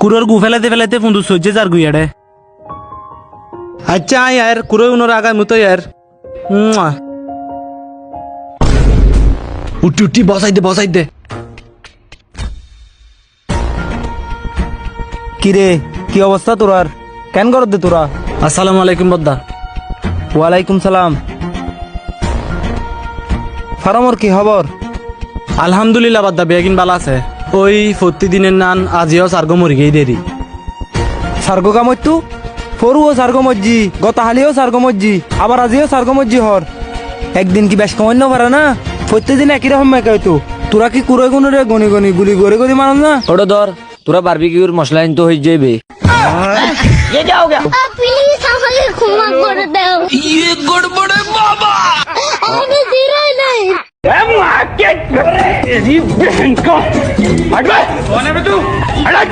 কুরোর গু ফেলাতে ফেলাতে ফুন্দু সহ্যে যার গুইয়াড়ে আচ্ছা ইয়ার কুরো উনোর আগার মতো ইয়ার উঠি উঠি বসাই দে কিরে কি অবস্থা তোরার কেন করত দে তোরা? আসসালামু আলাইকুম বদ্দা। ওয়ালাইকুম সালাম। ফারামর কি খবর? আলহামদুলিল্লাহ বদ্দা, বেগিন বালা আছে। ওই প্রতিদিনের নান আজিও সার্গো মরি গেই দেরি। সার্গ কামতু ফরুও সার্গ মজ্জি, গত হালিও সার্গ মজ্জি, আবার আজিও সার্গ মজ্জি হর। একদিন কি বেশ কমান্য পারে না? প্রত্যেকদিন একই রকম মেকাই তো। তোরা কি কুড়ে গুণরে গনি গনি গুলি করে করে মারান না? ওটা ধর, তোরা বারবিকিউর মশলা আনতে হয়ে যাবে। প্লিজ আমাকে ক্ষমা করে দাও। ये गड़बड़ है बाबा। আমি জিরাই নাই। तेरी बहन का हट बे। कौन है बे तू? हट